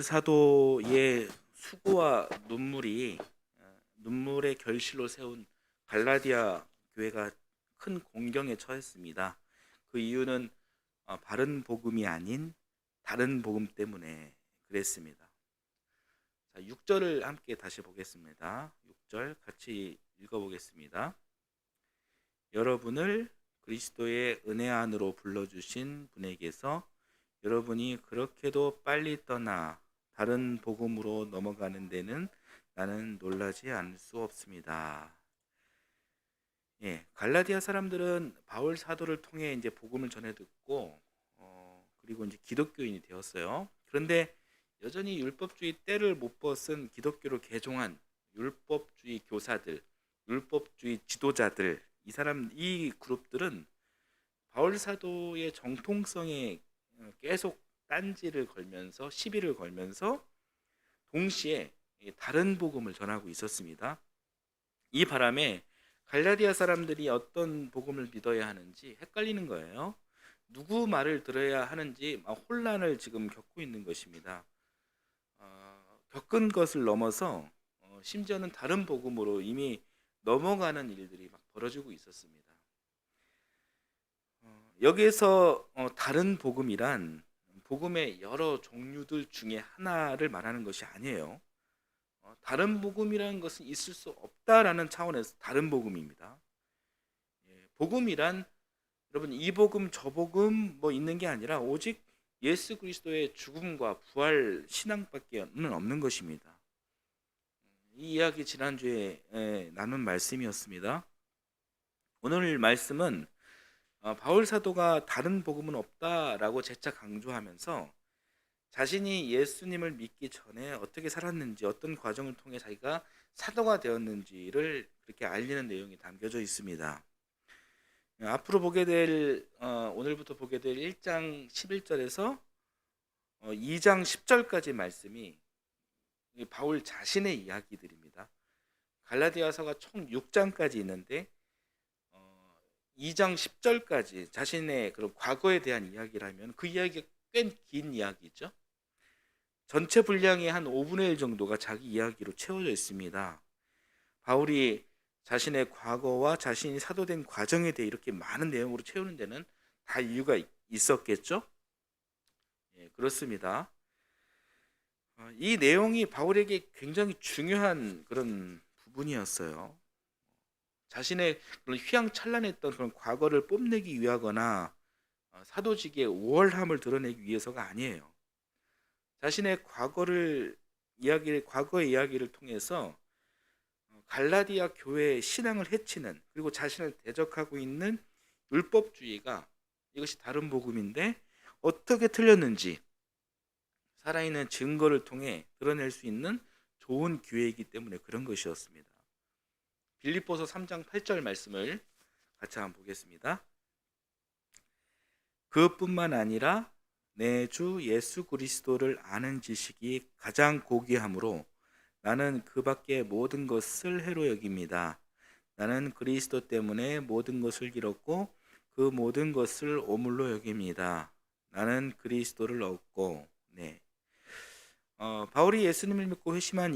사도의 수고와 눈물의 결실로 세운 갈라디아 교회가 큰 공경에 처했습니다. 그 이유는 바른 복음이 아닌 다른 복음 때문에 그랬습니다. 자, 6절을 함께 다시 보겠습니다. 6절 같이 읽어보겠습니다. 여러분을 그리스도의 은혜 안으로 불러주신 분에게서 여러분이 그렇게도 빨리 떠나 다른 복음으로 넘어가는 데는 나는 놀라지 않을 수 없습니다. 예, 갈라디아 사람들은 바울 사도를 통해 이제 복음을 전해 듣고 그리고 이제 기독교인이 되었어요. 그런데 여전히 율법주의 때를 못 벗은 기독교로 개종한 율법주의 교사들, 율법주의 지도자들, 이 그룹들은 바울 사도의 정통성에 계속 딴지를 걸면서 시비를 걸면서 동시에 다른 복음을 전하고 있었습니다. 이 바람에 갈라디아 사람들이 어떤 복음을 믿어야 하는지 헷갈리는 거예요. 누구 말을 들어야 하는지 혼란을 지금 겪고 있는 것입니다. 겪은 것을 넘어서 심지어는 다른 복음으로 이미 넘어가는 일들이 막 벌어지고 있었습니다. 여기에서 다른 복음이란 복음의 여러 종류들 중에 하나를 말하는 것이 아니에요. 다른 복음이라는 것은 있을 수 없다라는 차원에서 다른 복음입니다. 복음이란 여러분 이 복음 저 복음 뭐 있는 게 아니라 오직 예수 그리스도의 죽음과 부활 신앙밖에는 없는 것입니다. 이 이야기 지난주에 나눈 말씀이었습니다. 오늘 말씀은 바울 사도가 다른 복음은 없다라고 재차 강조하면서 자신이 예수님을 믿기 전에 어떻게 살았는지, 어떤 과정을 통해 자기가 사도가 되었는지를 그렇게 알리는 내용이 담겨져 있습니다. 앞으로 오늘부터 보게 될 1장 11절에서 2장 10절까지 말씀이 바울 자신의 이야기들입니다. 갈라디아서가 총 6장까지 있는데 2장 10절까지 자신의 그런 과거에 대한 이야기를 하면 그 이야기가 꽤 긴 이야기죠. 전체 분량의 한 5분의 1 정도가 자기 이야기로 채워져 있습니다. 바울이 자신의 과거와 자신이 사도된 과정에 대해 이렇게 많은 내용으로 채우는 데는 다 이유가 있었겠죠? 예, 그렇습니다. 이 내용이 바울에게 굉장히 중요한 그런 부분이었어요. 자신의 그런 휘황찬란했던 그런 과거를 뽐내기 위하거나 사도직의 우월함을 드러내기 위해서가 아니에요. 자신의 과거의 이야기를 통해서 갈라디아 교회의 신앙을 해치는 그리고 자신을 대적하고 있는 율법주의가 이것이 다른 복음인데 어떻게 틀렸는지 살아있는 증거를 통해 드러낼 수 있는 좋은 기회이기 때문에 그런 것이었습니다. 빌립보서 3장 8절 말씀을 같이 한번 보겠습니다. 그뿐만 아니라 내 주 예수 그리스도를 아는 지식이 가장 고귀하므로 나는 그 밖의 모든 것을 해로 여깁니다. 나는 그리스도 때문에 모든 것을 잃었고 그 모든 것을 오물로 여깁니다. 나는 그리스도를 얻고 바울이 예수님을 믿고 회심한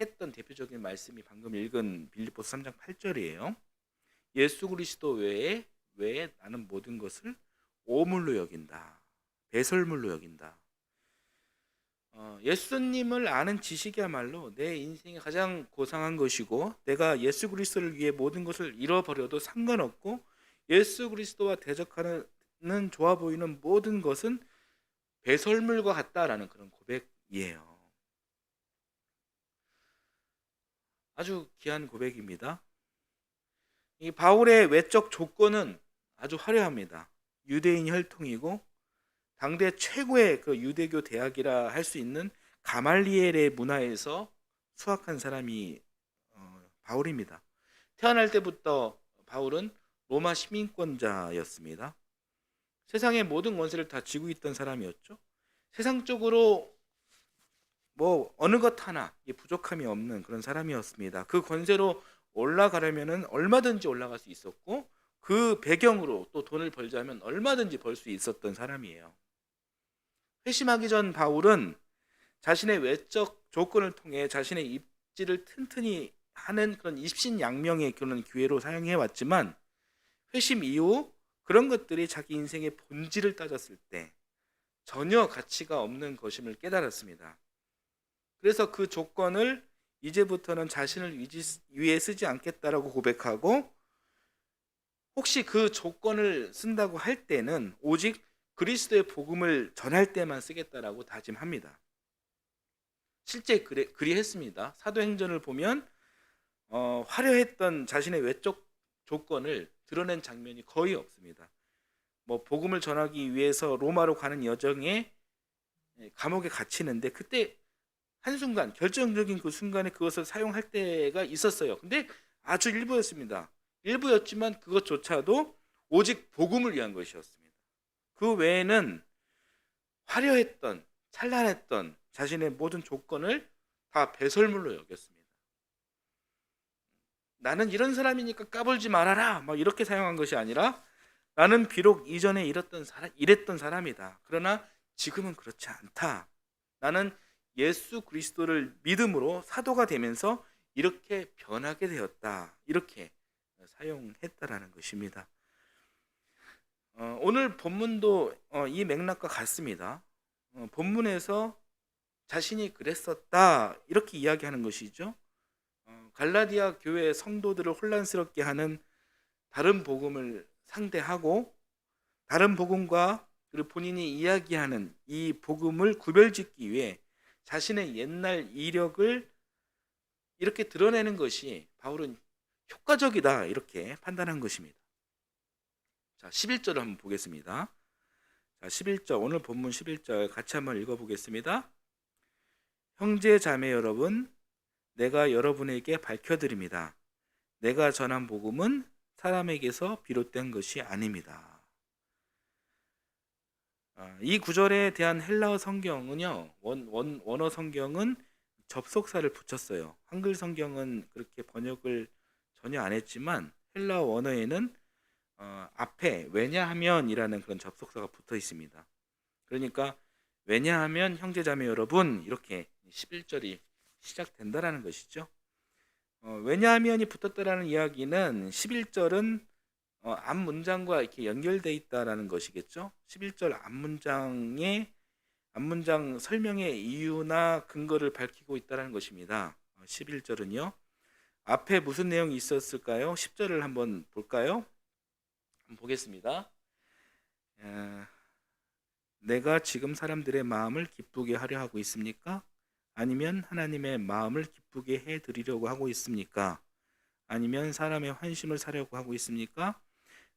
했던 대표적인 말씀이 방금 읽은 빌립보서 3장 8절이에요. 예수 그리스도 외에 나는 모든 것을 오물로 여긴다. 배설물로 여긴다. 예수님을 아는 지식이야말로 내 인생의 가장 고상한 것이고 내가 예수 그리스도를 위해 모든 것을 잃어버려도 상관없고 예수 그리스도와 대적하는 좋아 보이는 모든 것은 배설물과 같다라는 그런 고백이에요. 아주 귀한 고백입니다. 이 바울의 외적 조건은 아주 화려합니다. 유대인 혈통이고 당대 최고의 그 유대교 대학이라 할 수 있는 가말리엘의 문화에서 수학한 사람이 바울입니다. 태어날 때부터 바울은 로마 시민권자였습니다. 세상의 모든 권세를 다 쥐고 있던 사람이었죠. 세상적으로 뭐 어느 것 하나 부족함이 없는 그런 사람이었습니다. 그 권세로 올라가려면 얼마든지 올라갈 수 있었고 그 배경으로 또 돈을 벌자면 얼마든지 벌 수 있었던 사람이에요. 회심하기 전 바울은 자신의 외적 조건을 통해 자신의 입지를 튼튼히 하는 그런 입신양명의 그런 기회로 사용해 왔지만, 회심 이후 그런 것들이 자기 인생의 본질을 따졌을 때 전혀 가치가 없는 것임을 깨달았습니다. 그래서 그 조건을 이제부터는 자신을 위해 쓰지 않겠다라고 고백하고, 혹시 그 조건을 쓴다고 할 때는 오직 그리스도의 복음을 전할 때만 쓰겠다라고 다짐합니다. 실제 그리했습니다. 사도행전을 보면 화려했던 자신의 외적 조건을 드러낸 장면이 거의 없습니다. 뭐 복음을 전하기 위해서 로마로 가는 여정에 감옥에 갇히는데, 그때 한순간, 결정적인 그 순간에 그것을 사용할 때가 있었어요. 근데 아주 일부였습니다. 일부였지만 그것조차도 오직 복음을 위한 것이었습니다. 그 외에는 화려했던, 찬란했던 자신의 모든 조건을 다 배설물로 여겼습니다. 나는 이런 사람이니까 까불지 말아라, 막 이렇게 사용한 것이 아니라, 나는 비록 이전에 이랬던 사람이다. 그러나 지금은 그렇지 않다. 나는 예수 그리스도를 믿음으로 사도가 되면서 이렇게 변하게 되었다. 이렇게 사용했다라는 것입니다. 오늘 본문도 이 맥락과 같습니다. 본문에서 자신이 그랬었다 이렇게 이야기하는 것이죠. 갈라디아 교회 성도들을 혼란스럽게 하는 다른 복음을 상대하고, 다른 복음과 그리고 본인이 이야기하는 이 복음을 구별짓기 위해 자신의 옛날 이력을 이렇게 드러내는 것이 바울은 효과적이다 이렇게 판단한 것입니다. 자, 11절을 한번 보겠습니다. 자, 11절, 오늘 본문 11절 같이 한번 읽어보겠습니다. 형제 자매 여러분, 내가 여러분에게 밝혀드립니다. 내가 전한 복음은 사람에게서 비롯된 것이 아닙니다. 이 구절에 대한 헬라어 성경은요, 원어 성경은 접속사를 붙였어요. 한글 성경은 그렇게 번역을 전혀 안 했지만 헬라어 원어에는 앞에 왜냐하면이라는 그런 접속사가 붙어 있습니다. 그러니까 왜냐하면 형제자매 여러분, 이렇게 11절이 시작된다라는 것이죠. 왜냐하면이 붙었다라는 이야기는 11절은 앞 문장과 이렇게 연결되어 있다라는 것이겠죠. 11절 앞문장 설명의 이유나 근거를 밝히고 있다는 것입니다. 11절은요. 앞에 무슨 내용이 있었을까요? 10절을 한번 볼까요? 한번 보겠습니다. 내가 지금 사람들의 마음을 기쁘게 하려 하고 있습니까? 아니면 하나님의 마음을 기쁘게 해드리려고 하고 있습니까? 아니면 사람의 환심을 사려고 하고 있습니까?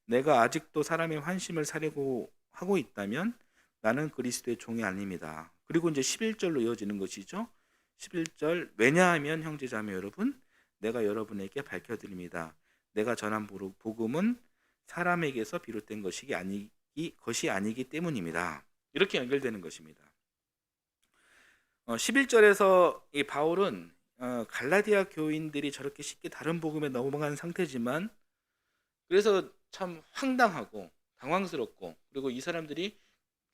내가 아직도 사람의 환심을 사려고 하고 있다면 나는 그리스도의 종이 아닙니다. 그리고 이제 11절로 이어지는 것이죠. 11절, 왜냐하면 형제자매 여러분, 내가 여러분에게 밝혀드립니다. 내가 전한 복음은 사람에게서 비롯된 것이 아니기 때문입니다. 이렇게 연결되는 것입니다. 11절에서 이 바울은 갈라디아 교인들이 저렇게 쉽게 다른 복음에 넘어간 상태지만, 그래서 참 황당하고 당황스럽고, 그리고 이 사람들이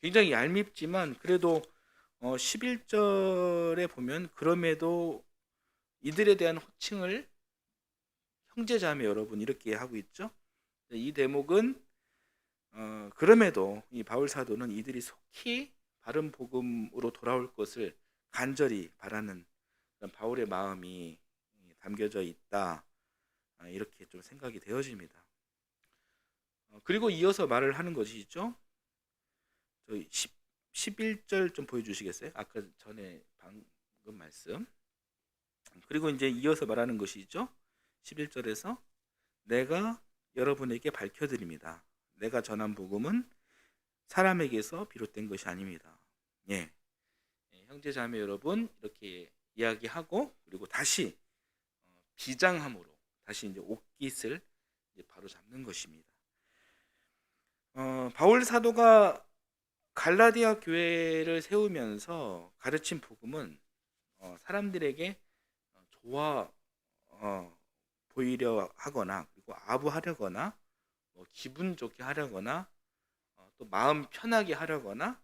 굉장히 얄밉지만 그래도 11절에 보면 그럼에도 이들에 대한 호칭을 형제자매 여러분 이렇게 하고 있죠. 이 대목은 그럼에도 이 바울 사도는 이들이 속히 바른 복음으로 돌아올 것을 간절히 바라는 바울의 마음이 담겨져 있다, 이렇게 좀 생각이 되어집니다. 그리고 이어서 말을 하는 것이죠. 11절 좀 보여주시겠어요? 아까 전에 방금 말씀. 그리고 이제 이어서 말하는 것이죠. 11절에서 내가 여러분에게 밝혀드립니다. 내가 전한 복음은 사람에게서 비롯된 것이 아닙니다. 예. 형제 자매 여러분, 이렇게 이야기하고, 그리고 다시 비장함으로 다시 이제 옷깃을 바로 잡는 것입니다. 바울 사도가 갈라디아 교회를 세우면서 가르친 복음은 사람들에게 좋아 보이려 하거나, 그리고 아부하려거나, 기분 좋게 하려거나, 또 마음 편하게 하려거나,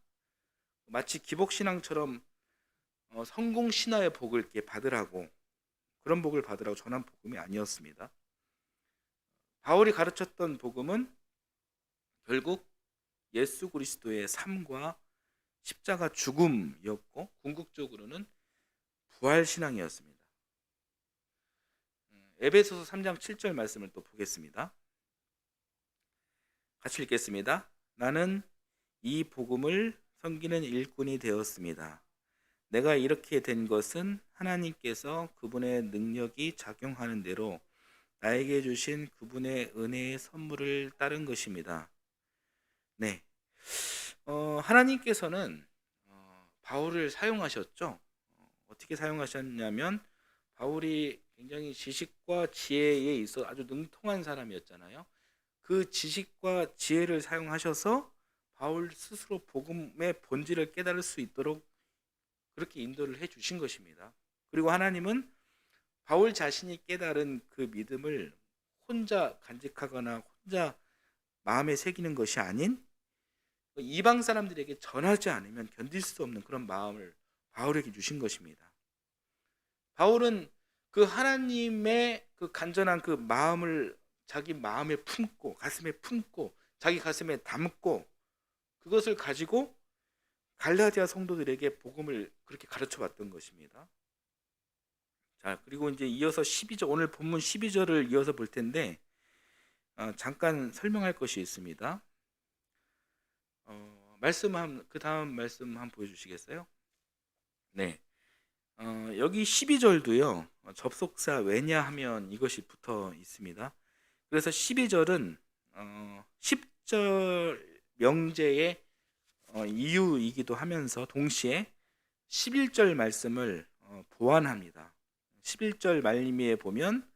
마치 기복신앙처럼 성공신화의 복을 이렇게 받으라고, 그런 복을 받으라고 전한 복음이 아니었습니다. 바울이 가르쳤던 복음은 결국 예수 그리스도의 삶과 십자가 죽음이었고, 궁극적으로는 부활신앙이었습니다. 에베소서 3장 7절 말씀을 또 보겠습니다. 같이 읽겠습니다. 나는 이 복음을 섬기는 일꾼이 되었습니다. 내가 이렇게 된 것은 하나님께서 그분의 능력이 작용하는 대로 나에게 주신 그분의 은혜의 선물을 따른 것입니다. 네, 하나님께서는 바울을 사용하셨죠. 어떻게 사용하셨냐면, 바울이 굉장히 지식과 지혜에 있어 아주 능통한 사람이었잖아요. 그 지식과 지혜를 사용하셔서 바울 스스로 복음의 본질을 깨달을 수 있도록 그렇게 인도를 해 주신 것입니다. 그리고 하나님은 바울 자신이 깨달은 그 믿음을 혼자 간직하거나 혼자 마음에 새기는 것이 아닌 이방 사람들에게 전하지 않으면 견딜 수 없는 그런 마음을 바울에게 주신 것입니다. 바울은 그 하나님의 그 간절한 그 마음을 자기 마음에 품고, 가슴에 품고, 자기 가슴에 담고, 그것을 가지고 갈라디아 성도들에게 복음을 그렇게 가르쳐 왔던 것입니다. 자, 그리고 이제 이어서 12절, 오늘 본문 12절을 이어서 볼 텐데 잠깐 설명할 것이 있습니다. 그 다음 말씀 한번 보여주시겠어요? 네. 여기 12절도요, 접속사 왜냐하면 이것이 붙어 있습니다. 그래서 12절은 10절 명제의 이유이기도 하면서 동시에 11절 말씀을 보완합니다. 11절 말미에 보면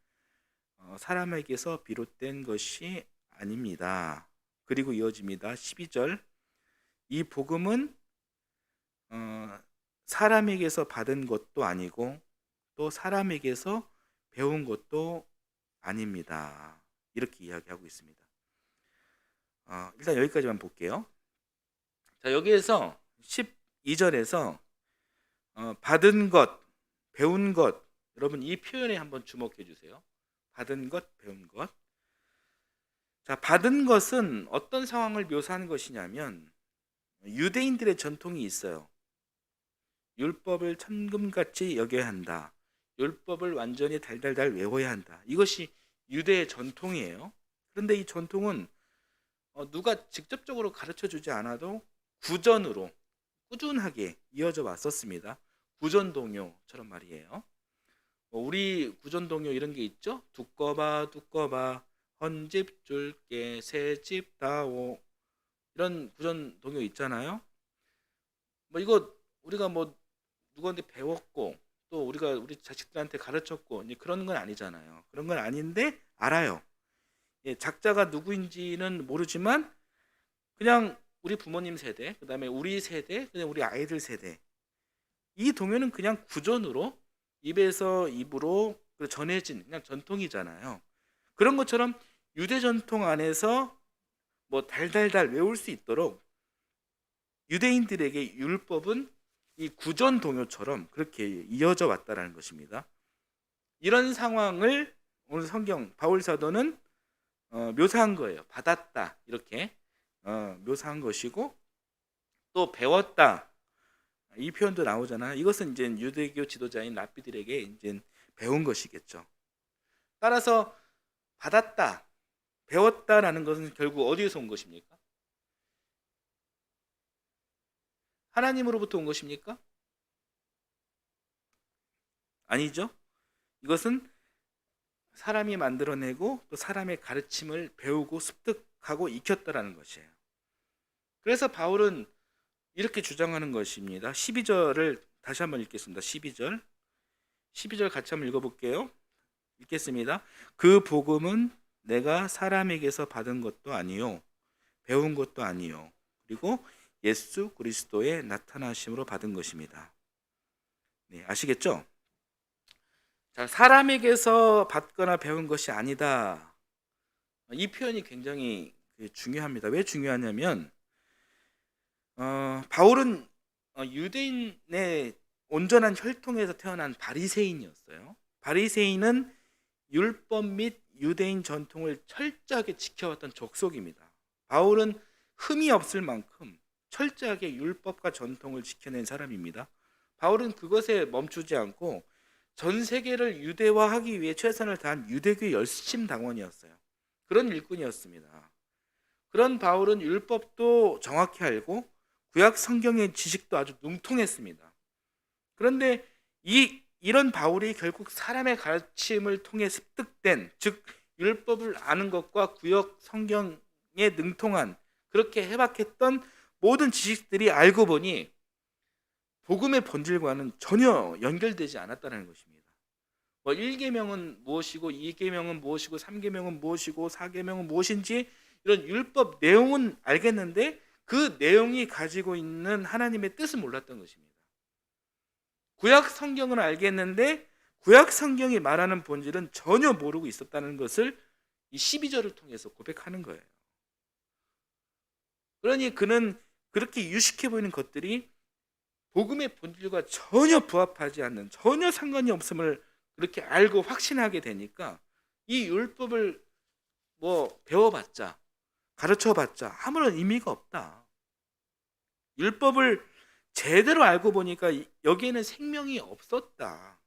사람에게서 비롯된 것이 아닙니다. 그리고 이어집니다. 12절, 이 복음은 사람에게서 받은 것도 아니고 또 사람에게서 배운 것도 아닙니다. 이렇게 이야기하고 있습니다. 일단 여기까지만 볼게요. 자, 여기에서 12절에서 받은 것, 배운 것, 여러분 이 표현에 한번 주목해 주세요. 받은 것, 배운 것. 자, 받은 것은 어떤 상황을 묘사하는 것이냐면, 유대인들의 전통이 있어요. 율법을 천금같이 여겨야 한다. 율법을 완전히 달달달 외워야 한다. 이것이 유대의 전통이에요. 그런데 이 전통은 누가 직접적으로 가르쳐 주지 않아도 구전으로 꾸준하게 이어져 왔었습니다. 구전동요처럼 말이에요. 우리 구전동요 이런 게 있죠. 두꺼봐 두꺼봐 헌집 줄게 새집 다오, 이런 구전동요 있잖아요. 이거 우리가 누구한테 배웠고 또 우리가 우리 자식들한테 가르쳤고 그런 건 아니잖아요. 그런 건 아닌데 알아요. 작자가 누구인지는 모르지만 그냥 우리 부모님 세대, 그 다음에 우리 세대, 그냥 우리 아이들 세대, 이 동요는 그냥 구전으로 입에서 입으로 전해진 그냥 전통이잖아요. 그런 것처럼 유대 전통 안에서 달달달 외울 수 있도록 유대인들에게 율법은 이 구전 동요처럼 그렇게 이어져 왔다라는 것입니다. 이런 상황을 오늘 성경 바울 사도는 묘사한 거예요. 받았다 이렇게 묘사한 것이고, 또 배웠다 이 표현도 나오잖아요. 이것은 이제 유대교 지도자인 랍비들에게 이제 배운 것이겠죠. 따라서 받았다, 배웠다라는 것은 결국 어디에서 온 것입니까? 하나님으로부터 온 것입니까? 아니죠. 이것은 사람이 만들어내고 또 사람의 가르침을 배우고 습득하고 익혔다라는 것이에요. 그래서 바울은 이렇게 주장하는 것입니다. 12절을 다시 한번 읽겠습니다. 12절 같이 한번 읽어볼게요. 읽겠습니다. 그 복음은 내가 사람에게서 받은 것도 아니요 배운 것도 아니요 그리고 예수 그리스도의 나타나심으로 받은 것입니다. 네, 아시겠죠? 자, 사람에게서 받거나 배운 것이 아니다. 이 표현이 굉장히 중요합니다. 왜 중요하냐면 바울은 유대인의 온전한 혈통에서 태어난 바리새인이었어요. 바리새인은 율법 및 유대인 전통을 철저하게 지켜왔던 족속입니다. 바울은 흠이 없을 만큼 철저하게 율법과 전통을 지켜낸 사람입니다. 바울은 그것에 멈추지 않고 전 세계를 유대화하기 위해 최선을 다한 유대교의 열심 당원이었어요. 그런 일꾼이었습니다. 그런 바울은 율법도 정확히 알고 구약 성경의 지식도 아주 능통했습니다. 그런데 이런 바울이 결국 사람의 가르침을 통해 습득된, 즉 율법을 아는 것과 구약 성경에 능통한, 그렇게 해박했던 모든 지식들이 알고 보니 복음의 본질과는 전혀 연결되지 않았다는 것입니다. 1계명은 무엇이고 2계명은 무엇이고 3계명은 무엇이고 4계명은 무엇인지 이런 율법 내용은 알겠는데 그 내용이 가지고 있는 하나님의 뜻을 몰랐던 것입니다. 구약 성경은 알겠는데 구약 성경이 말하는 본질은 전혀 모르고 있었다는 것을 이 12절을 통해서 고백하는 거예요. 그러니 그는 그렇게 유식해 보이는 것들이 복음의 본질과 전혀 부합하지 않는, 전혀 상관이 없음을 그렇게 알고 확신하게 되니까 이 율법을 배워봤자, 가르쳐봤자 아무런 의미가 없다. 율법을 제대로 알고 보니까 여기에는 생명이 없었다.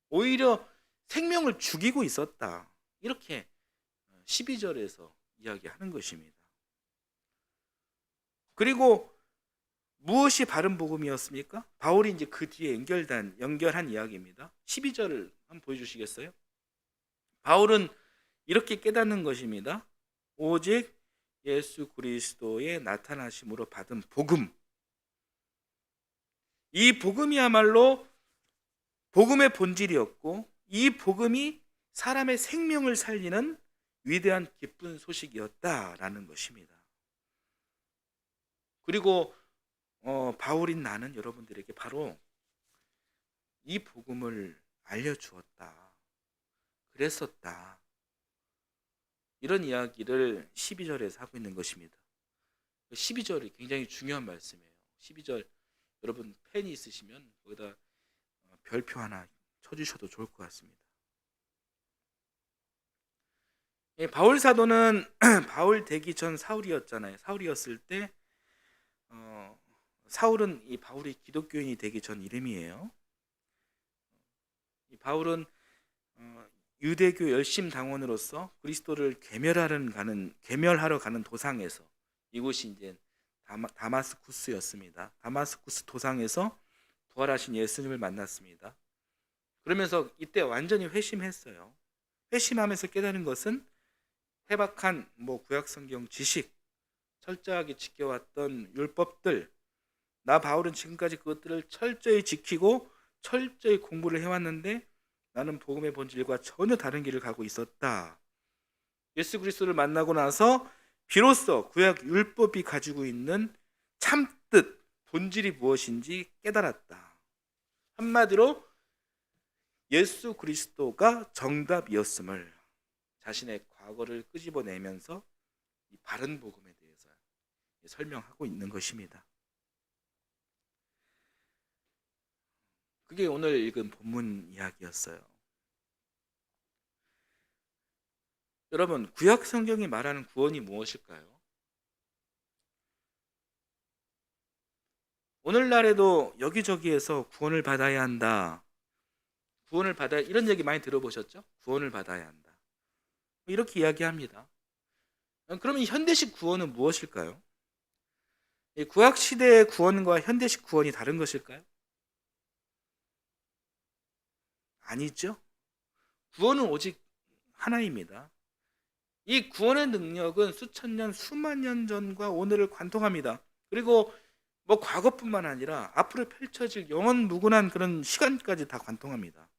오히려 생명을 죽이고 있었다. 이렇게 12절에서 이야기하는 것입니다. 그리고 무엇이 바른 복음이었습니까? 바울이 이제 그 뒤에 연결한 이야기입니다. 12절을 한번 보여주시겠어요? 바울은 이렇게 깨닫는 것입니다. 오직 예수 그리스도의 나타나심으로 받은 복음, 이 복음이야말로 복음의 본질이었고 이 복음이 사람의 생명을 살리는 위대한 기쁜 소식이었다라는 것입니다. 그리고 바울인 나는 여러분들에게 바로 이 복음을 알려주었다, 그랬었다, 이런 이야기를 12절에서 하고 있는 것입니다. 12절이 굉장히 중요한 말씀이에요. 12절 여러분 펜이 있으시면 거기다 별표 하나 쳐주셔도 좋을 것 같습니다. 바울 사도는 바울 되기 전 사울이었잖아요. 사울이었을 때 사울은 이 바울이 기독교인이 되기 전 이름이에요. 이 바울은 유대교 열심 당원으로서 그리스도를 괴멸하러 가는 도상에서, 이곳이 이제 다마스쿠스였습니다. 다마스쿠스 도상에서 부활하신 예수님을 만났습니다. 그러면서 이때 완전히 회심했어요. 회심하면서 깨달은 것은 해박한 구약 성경 지식, 철저하게 지켜왔던 율법들, 나 바울은 지금까지 그것들을 철저히 지키고 철저히 공부를 해왔는데 나는 복음의 본질과 전혀 다른 길을 가고 있었다. 예수 그리스도를 만나고 나서 비로소 구약 율법이 가지고 있는 참뜻, 본질이 무엇인지 깨달았다. 한마디로 예수 그리스도가 정답이었음을 자신의 과거를 끄집어내면서 이 바른 복음에 대해서 설명하고 있는 것입니다. 그게 오늘 읽은 본문 이야기였어요. 여러분, 구약 성경이 말하는 구원이 무엇일까요? 오늘날에도 여기저기에서 구원을 받아야 한다, 이런 얘기 많이 들어보셨죠? 구원을 받아야 한다, 이렇게 이야기합니다. 그러면 현대식 구원은 무엇일까요? 구약 시대의 구원과 현대식 구원이 다른 것일까요? 아니죠. 구원은 오직 하나입니다. 이 구원의 능력은 수천 년, 수만 년 전과 오늘을 관통합니다. 그리고 과거뿐만 아니라 앞으로 펼쳐질 영원 무궁한 그런 시간까지 다 관통합니다.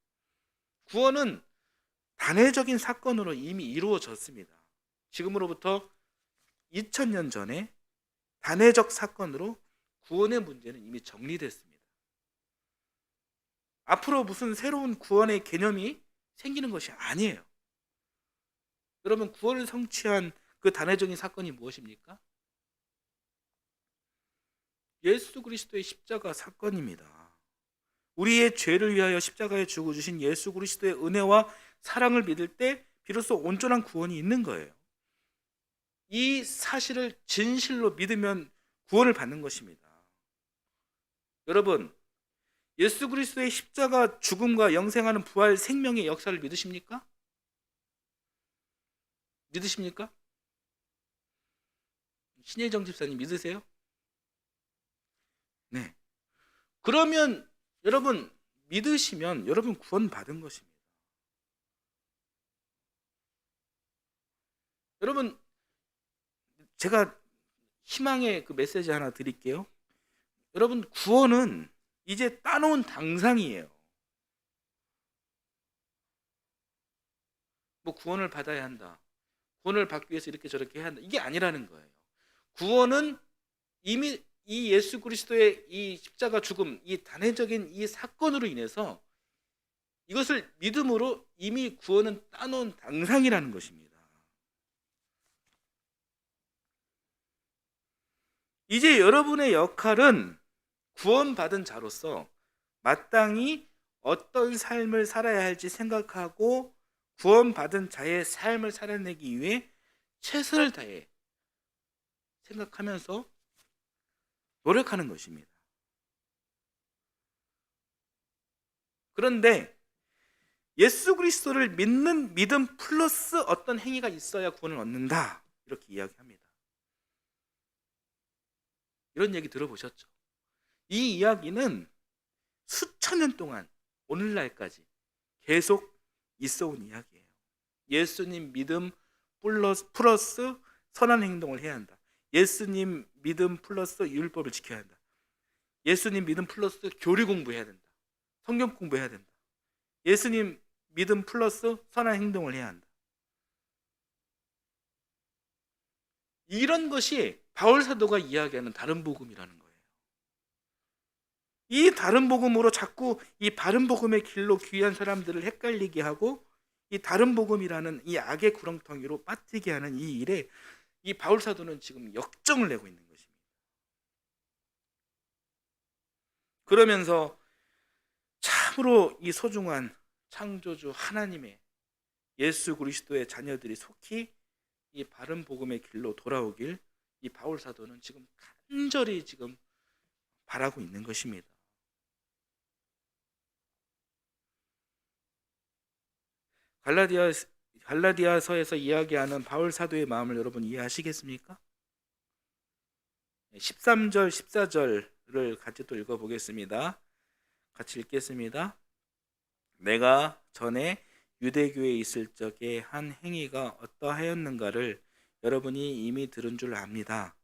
구원은 단회적인 사건으로 이미 이루어졌습니다. 지금으로부터 2000년 전에 단회적 사건으로 구원의 문제는 이미 정리됐습니다. 앞으로 무슨 새로운 구원의 개념이 생기는 것이 아니에요. 여러분, 구원을 성취한 그 단회적인 사건이 무엇입니까? 예수 그리스도의 십자가 사건입니다. 우리의 죄를 위하여 십자가에 죽어 주신 예수 그리스도의 은혜와 사랑을 믿을 때 비로소 온전한 구원이 있는 거예요. 이 사실을 진실로 믿으면 구원을 받는 것입니다. 여러분, 예수 그리스도의 십자가 죽음과 영생하는 부활 생명의 역사를 믿으십니까? 믿으십니까? 신혜정 집사님 믿으세요? 네. 그러면 여러분 믿으시면 여러분 구원 받은 것입니다. 여러분, 제가 희망의 그 메시지 하나 드릴게요. 여러분, 구원은 이제 따놓은 당상이에요. 뭐 구원을 받아야 한다, 구원을 받기 위해서 이렇게 저렇게 해야 한다, 이게 아니라는 거예요. 구원은 이미 이 예수 그리스도의 이 십자가 죽음, 이 단회적인 이 사건으로 인해서 이것을 믿음으로 이미 구원은 따놓은 당상이라는 것입니다. 이제 여러분의 역할은 구원받은 자로서 마땅히 어떤 삶을 살아야 할지 생각하고 구원받은 자의 삶을 살아내기 위해 최선을 다해 생각하면서 노력하는 것입니다. 그런데 예수 그리스도를 믿는 믿음 플러스 어떤 행위가 있어야 구원을 얻는다, 이렇게 이야기합니다. 이런 얘기 들어보셨죠? 이 이야기는 수천 년 동안 오늘날까지 계속 있어 온 이야기예요. 예수님 믿음 플러스 선한 행동을 해야 한다. 예수님 믿음 플러스 율법을 지켜야 한다. 예수님 믿음 플러스 교리 공부해야 된다. 성경 공부해야 된다. 예수님 믿음 플러스 선한 행동을 해야 한다. 이런 것이 바울 사도가 이야기하는 다른 복음이라는 거예요. 이 다른 복음으로 자꾸 이 바른 복음의 길로 귀한 사람들을 헷갈리게 하고 이 다른 복음이라는 이 악의 구렁텅이로 빠뜨리게 하는 이 일에 이 바울 사도는 지금 역정을 내고 있는 것입니다. 그러면서 참으로 이 소중한 창조주 하나님의 예수 그리스도의 자녀들이 속히 이 바른 복음의 길로 돌아오길 이 바울 사도는 지금 간절히 지금 바라고 있는 것입니다. 갈라디아서에서 이야기하는 바울 사도의 마음을 여러분 이해하시겠습니까? 13절, 14절을 같이 또 읽어보겠습니다. 같이 읽겠습니다. 내가 전에 유대교에 있을 적에 한 행위가 어떠하였는가를 여러분이 이미 들은 줄 압니다.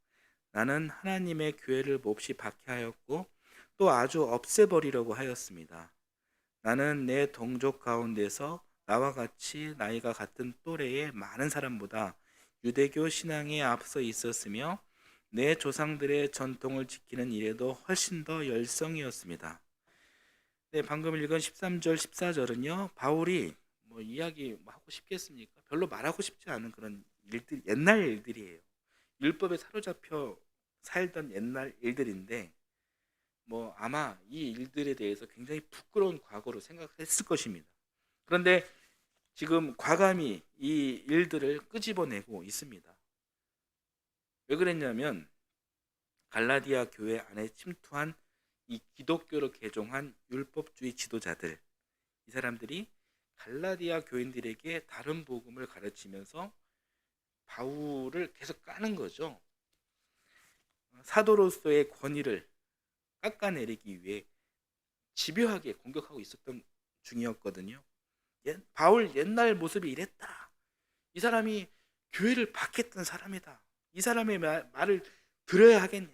나는 하나님의 교회를 몹시 박해하였고 또 아주 없애버리려고 하였습니다. 나는 내 동족 가운데서 나와 같이 나이가 같은 또래의 많은 사람보다 유대교 신앙에 앞서 있었으며 내 조상들의 전통을 지키는 일에도 훨씬 더 열성이었습니다. 네, 방금 읽은 13절, 14절은요, 바울이 뭐 이야기 하고 싶겠습니까? 별로 말하고 싶지 않은 그런 일들, 옛날 일들이에요. 율법에 사로잡혀 살던 옛날 일들인데 뭐 아마 이 일들에 대해서 굉장히 부끄러운 과거로 생각했을 것입니다. 그런데 지금 과감히 이 일들을 끄집어내고 있습니다. 왜 그랬냐면 갈라디아 교회 안에 침투한 이 기독교로 개종한 율법주의 지도자들, 이 사람들이 갈라디아 교인들에게 다른 복음을 가르치면서 바울을 계속 까는 거죠. 사도로서의 권위를 깎아내리기 위해 집요하게 공격하고 있었던 중이었거든요. 바울 옛날 모습이 이랬다. 이 사람이 교회를 박했던 사람이다. 이 사람의 말을 들어야 하겠냐.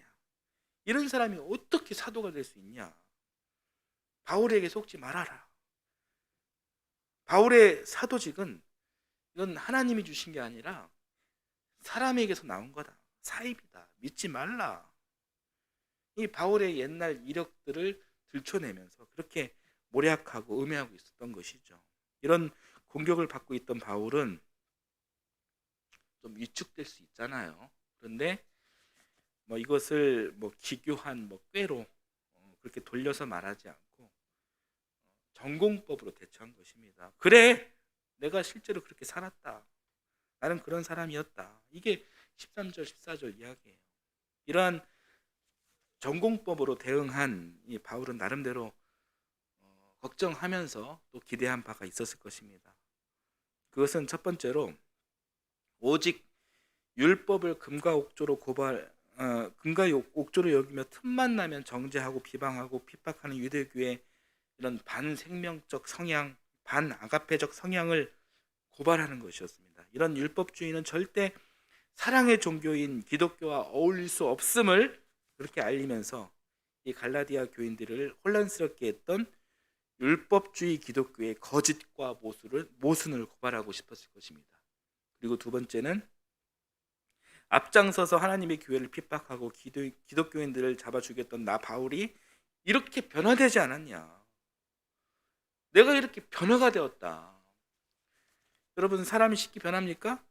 이런 사람이 어떻게 사도가 될 수 있냐. 바울에게 속지 말아라. 바울의 사도직은 이건 하나님이 주신 게 아니라 사람에게서 나온 거다. 사입이다. 믿지 말라. 이 바울의 옛날 이력들을 들춰내면서 그렇게 모략하고 음해하고 있었던 것이죠. 이런 공격을 받고 있던 바울은 좀 위축될 수 있잖아요. 그런데 뭐 이것을 뭐 기교한 뭐 꾀로 그렇게 돌려서 말하지 않고 전공법으로 대처한 것입니다. 그래, 내가 실제로 그렇게 살았다. 나는 그런 사람이었다. 이게 13절, 14절 이야기예요. 이러한 전공법으로 대응한 이 바울은 나름대로 걱정하면서 또 기대한 바가 있었을 것입니다. 그것은 첫 번째로 오직 율법을 금과 옥조로 여기며 틈만 나면 정죄하고 비방하고 핍박하는 유대교의 이런 반생명적 성향, 반아가페적 성향을 고발하는 것이었습니다. 이런 율법주의는 절대 사랑의 종교인 기독교와 어울릴 수 없음을 그렇게 알리면서 이 갈라디아 교인들을 혼란스럽게 했던 율법주의 기독교의 거짓과 모순을 고발하고 싶었을 것입니다. 그리고 두 번째는 앞장서서 하나님의 교회를 핍박하고 기독교인들을 잡아 죽였던 나 바울이 이렇게 변화되지 않았냐. 내가 이렇게 변화가 되었다. 여러분, 사람이 쉽게 변합니까?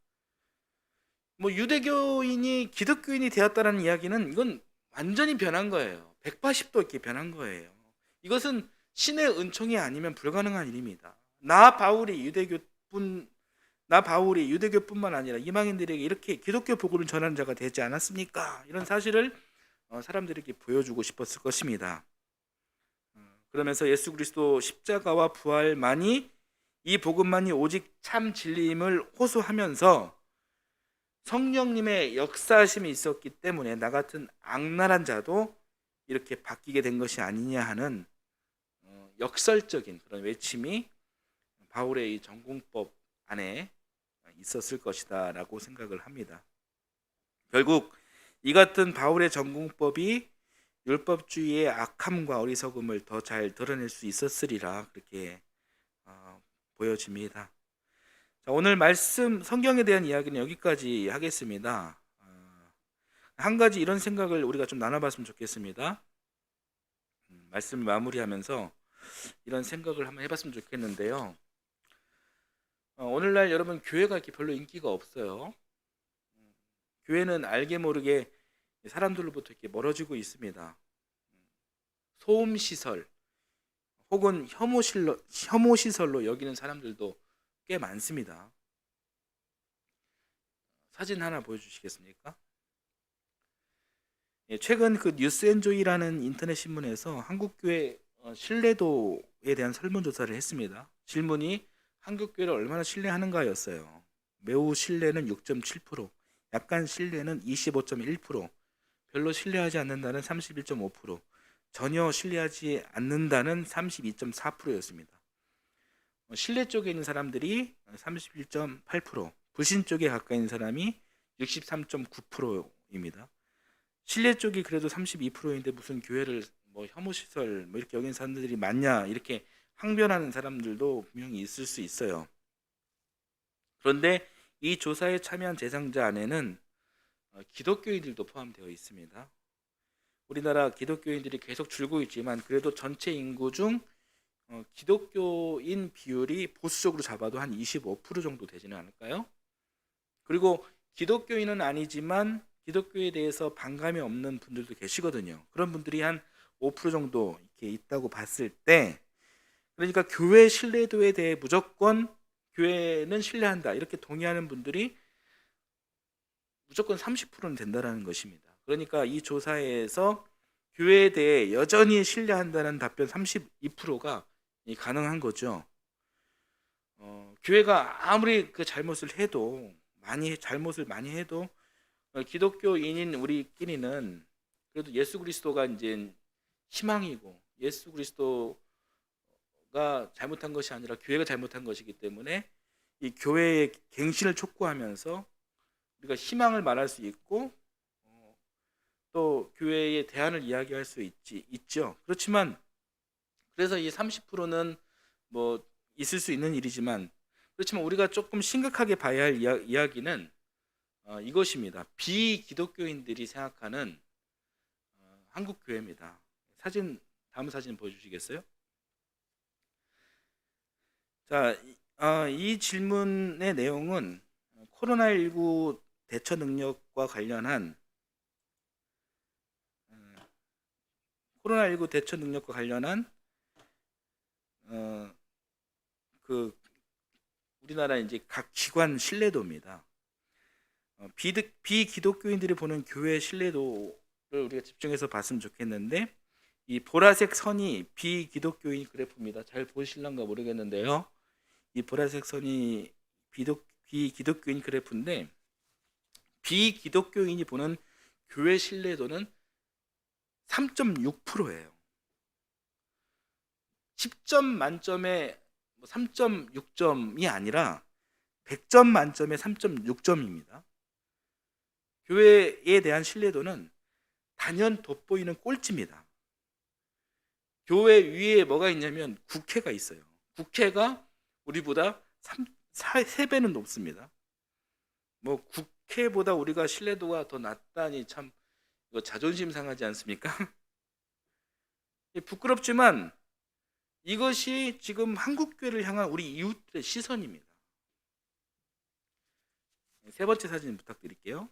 뭐 유대교인이 기독교인이 되었다는 이야기는 이건 완전히 변한 거예요. 180도 이렇게 변한 거예요. 이것은 신의 은총이 아니면 불가능한 일입니다. 나 바울이 유대교뿐만 아니라 이방인들에게 이렇게 기독교 복음을 전하는 자가 되지 않았습니까? 이런 사실을 사람들에게 보여주고 싶었을 것입니다. 그러면서 예수 그리스도 십자가와 부활만이, 이 복음만이 오직 참 진리임을 호소하면서 성령님의 역사하심이 있었기 때문에 나 같은 악랄한 자도 이렇게 바뀌게 된 것이 아니냐 하는 역설적인 그런 외침이 바울의 이 전공법 안에 있었을 것이다 라고 생각을 합니다. 결국 이 같은 바울의 전공법이 율법주의의 악함과 어리석음을 더 잘 드러낼 수 있었으리라 그렇게 보여집니다. 자, 오늘 말씀 성경에 대한 이야기는 여기까지 하겠습니다. 한 가지 이런 생각을 우리가 좀 나눠봤으면 좋겠습니다. 말씀을 마무리하면서 이런 생각을 한번 해봤으면 좋겠는데요. 오늘날 여러분, 교회가 이렇게 별로 인기가 없어요. 교회는 알게 모르게 사람들로부터 이렇게 멀어지고 있습니다. 소음시설 혹은 혐오시설로 여기는 사람들도 꽤 많습니다. 사진 하나 보여주시겠습니까? 최근 그 뉴스앤조이라는 인터넷 신문에서 한국교회 신뢰도에 대한 설문조사를 했습니다. 질문이 한국교회를 얼마나 신뢰하는가였어요. 매우 신뢰는 6.7%, 약간 신뢰는 25.1%, 별로 신뢰하지 않는다는 31.5%, 전혀 신뢰하지 않는다는 32.4%였습니다. 신뢰 쪽에 있는 사람들이 31.8%, 불신 쪽에 가까이 있는 사람이 63.9%입니다. 신뢰 쪽이 그래도 32%인데 무슨 교회를 뭐 혐오시설 뭐 이렇게 여기는 사람들이 많냐, 이렇게 항변하는 사람들도 분명히 있을 수 있어요. 그런데 이 조사에 참여한 대상자 안에는 기독교인들도 포함되어 있습니다. 우리나라 기독교인들이 계속 줄고 있지만 그래도 전체 인구 중 기독교인 비율이 보수적으로 잡아도 한 25% 정도 되지는 않을까요? 그리고 기독교인은 아니지만 기독교에 대해서 반감이 없는 분들도 계시거든요. 그런 분들이 한 5% 정도 이렇게 있다고 봤을 때, 그러니까 교회 신뢰도에 대해 무조건 교회는 신뢰한다 이렇게 동의하는 분들이 무조건 30%는 된다는 것입니다. 그러니까 이 조사에서 교회에 대해 여전히 신뢰한다는 답변 32%가 가능한 거죠. 교회가 아무리 그 잘못을 많이 해도 기독교인인 우리끼리는 그래도 예수 그리스도가 이제 희망이고, 예수 그리스도가 잘못한 것이 아니라 교회가 잘못한 것이기 때문에 이 교회의 갱신을 촉구하면서 우리가 희망을 말할 수 있고 또 교회의 대안을 이야기할 수 있죠. 그렇지만 그래서 이 30%는 뭐 있을 수 있는 일이지만, 그렇지만 우리가 조금 심각하게 봐야 할 이야기는 이것입니다. 비기독교인들이 생각하는 한국 교회입니다. 다음 사진 보여주시겠어요? 자, 이 질문의 내용은 코로나19 대처 능력과 관련한 코로나19 대처 능력과 관련한 어, 그 우리나라 이제 각 기관 신뢰도입니다. 비기독교인들이 보는 교회 신뢰도를 우리가 집중해서 봤으면 좋겠는데, 이 보라색 선이 비기독교인 그래프입니다. 잘 보실런가 모르겠는데요. 이 보라색 선이 비기독교인 그래프인데, 비기독교인이 보는 교회 신뢰도는 3.6%예요. 10점 만점에 3.6점이 아니라 100점 만점에 3.6점입니다. 교회에 대한 신뢰도는 단연 돋보이는 꼴찌입니다. 교회 위에 뭐가 있냐면 국회가 있어요. 국회가 우리보다 3배는 높습니다. 뭐 국회보다 우리가 신뢰도가 더 낮다니 참 이거 자존심 상하지 않습니까? 부끄럽지만 이것이 지금 한국교회를 향한 우리 이웃들의 시선입니다. 세 번째 사진 부탁드릴게요.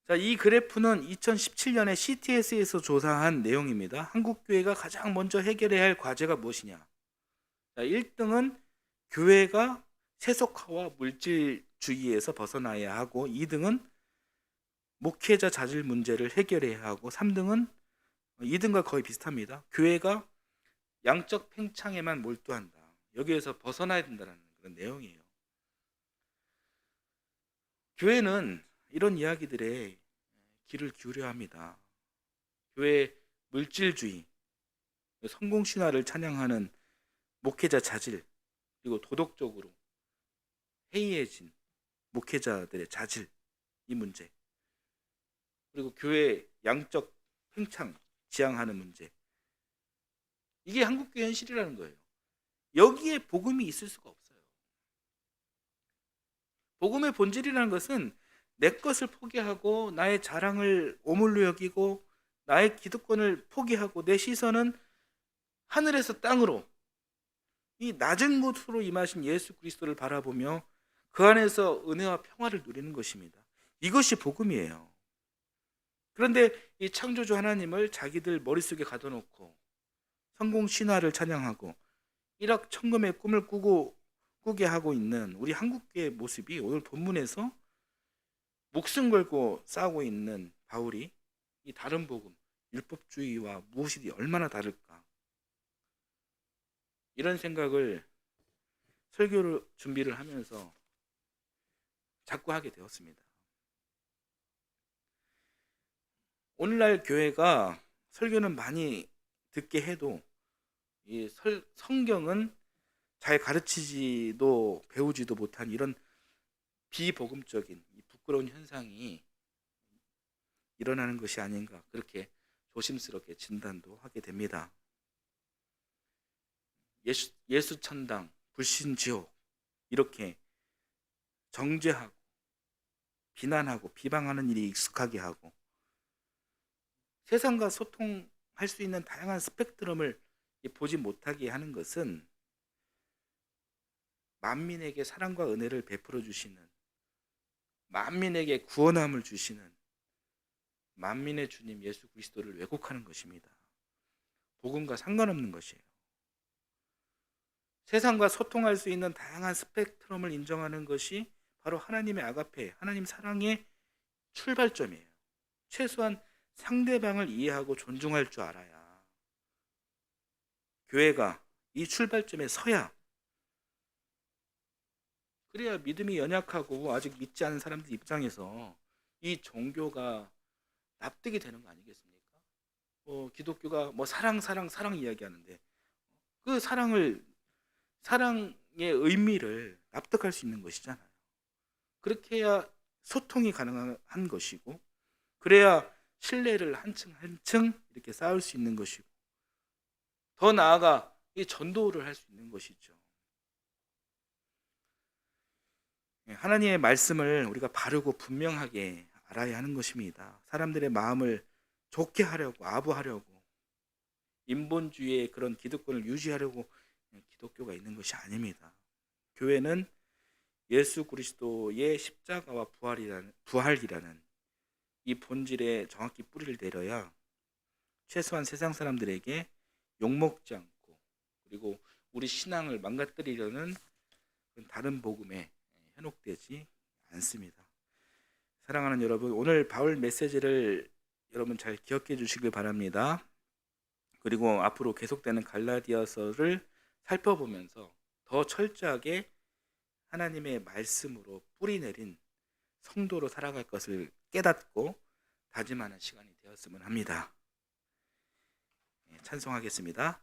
자, 이 그래프는 2017년에 CTS에서 조사한 내용입니다. 한국교회가 가장 먼저 해결해야 할 과제가 무엇이냐? 자, 1등은 교회가 세속화와 물질주의에서 벗어나야 하고, 2등은 목회자 자질 문제를 해결해야 하고, 3등은 2등과 거의 비슷합니다. 교회가 양적 팽창에만 몰두한다. 여기에서 벗어나야 된다는 그런 내용이에요. 교회는 이런 이야기들에 귀를 기울여야 합니다. 교회의 물질주의, 성공신화를 찬양하는 목회자 자질, 그리고 도덕적으로 해이해진 목회자들의 자질, 이 문제, 그리고 교회의 양적 팽창 지향하는 문제, 이게 한국교회 현실이라는 거예요. 여기에 복음이 있을 수가 없어요. 복음의 본질이라는 것은 내 것을 포기하고 나의 자랑을 오물로 여기고 나의 기득권을 포기하고 내 시선은 하늘에서 땅으로, 이 낮은 곳으로 임하신 예수 그리스도를 바라보며 그 안에서 은혜와 평화를 누리는 것입니다. 이것이 복음이에요. 그런데 이 창조주 하나님을 자기들 머릿속에 가둬놓고 성공 신화를 찬양하고 일확천금의 꿈을 꾸게 하고 있는 우리 한국교회의 모습이 오늘 본문에서 목숨 걸고 싸우고 있는 바울이 이 다른 복음, 율법주의와 무엇이 얼마나 다를까, 이런 생각을 설교를 준비를 하면서 자꾸 하게 되었습니다. 오늘날 교회가 설교는 많이 듣게 해도 이 성경은 잘 가르치지도 배우지도 못한 이런 비복음적인 이 부끄러운 현상이 일어나는 것이 아닌가, 그렇게 조심스럽게 진단도 하게 됩니다. 예수 천당, 불신 지옥, 이렇게 정죄하고 비난하고 비방하는 일이 익숙하게 하고 세상과 소통할 수 있는 다양한 스펙트럼을 보지 못하게 하는 것은 만민에게 사랑과 은혜를 베풀어 주시는, 만민에게 구원함을 주시는 만민의 주님 예수 그리스도를 왜곡하는 것입니다. 복음과 상관없는 것이에요. 세상과 소통할 수 있는 다양한 스펙트럼을 인정하는 것이 바로 하나님의 아가페, 하나님 사랑의 출발점이에요. 최소한 상대방을 이해하고 존중할 줄 알아야 교회가 이 출발점에 서야, 그래야 믿음이 연약하고 아직 믿지 않은 사람들 입장에서 이 종교가 납득이 되는 거 아니겠습니까? 기독교가 사랑 이야기하는데 그 사랑의 의미를 납득할 수 있는 것이잖아요. 그렇게 해야 소통이 가능한 것이고, 그래야 신뢰를 한층 한층 이렇게 쌓을 수 있는 것이고, 더 나아가 이 전도를 할 수 있는 것이죠. 하나님의 말씀을 우리가 바르고 분명하게 알아야 하는 것입니다. 사람들의 마음을 좋게 하려고, 아부하려고, 인본주의의 그런 기득권을 유지하려고 기독교가 있는 것이 아닙니다. 교회는 예수 그리스도의 십자가와 부활이라는 이 본질에 정확히 뿌리를 내려야 최소한 세상 사람들에게 욕먹지 않고 그리고 우리 신앙을 망가뜨리려는 다른 복음에 현혹되지 않습니다. 사랑하는 여러분, 오늘 바울 메시지를 여러분 잘 기억해 주시길 바랍니다. 그리고 앞으로 계속되는 갈라디아서를 살펴보면서 더 철저하게 하나님의 말씀으로 뿌리내린 성도로 살아갈 것을 깨닫고 다짐하는 시간이 되었으면 합니다. 찬송하겠습니다.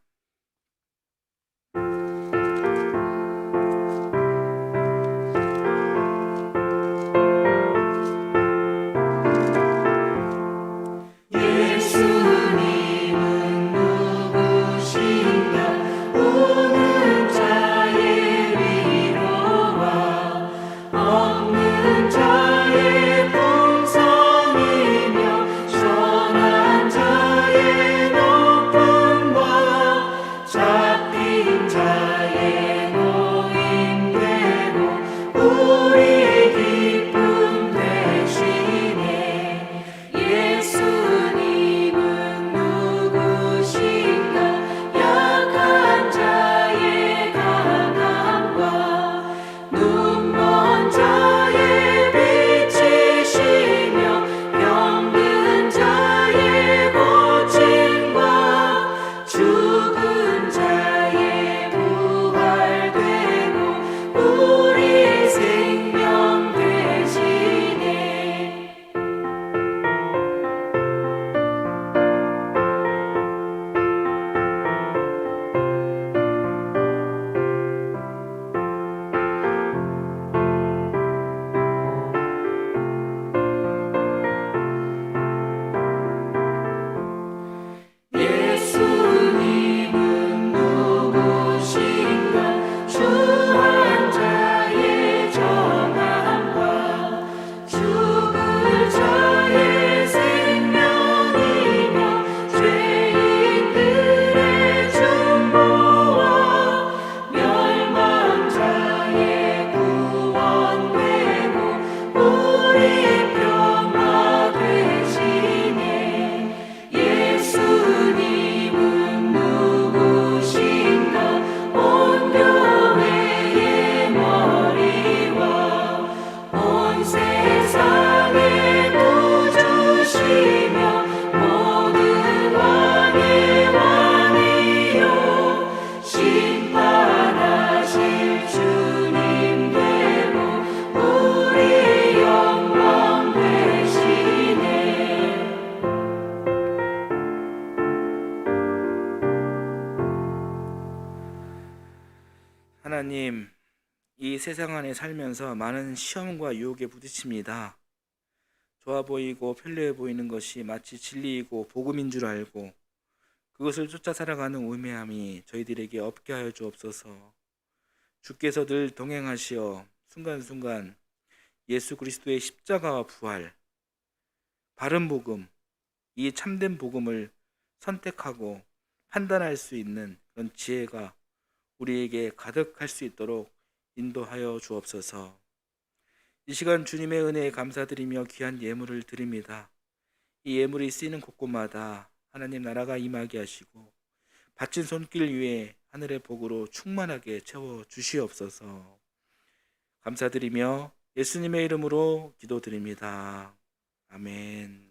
하나님, 이 세상 안에 살면서 많은 시험과 유혹에 부딪힙니다. 좋아 보이고 편리해 보이는 것이 마치 진리이고 복음인 줄 알고 그것을 쫓아 살아가는 우매함이 저희들에게 없게 하여 주옵소서. 주께서 늘 동행하시어 순간순간 예수 그리스도의 십자가와 부활, 바른 복음, 이 참된 복음을 선택하고 판단할 수 있는 그런 지혜가 우리에게 가득할 수 있도록 인도하여 주옵소서. 이 시간 주님의 은혜에 감사드리며 귀한 예물을 드립니다. 이 예물이 쓰이는 곳곳마다 하나님 나라가 임하게 하시고 바친 손길 위에 하늘의 복으로 충만하게 채워 주시옵소서. 감사드리며 예수님의 이름으로 기도드립니다. 아멘.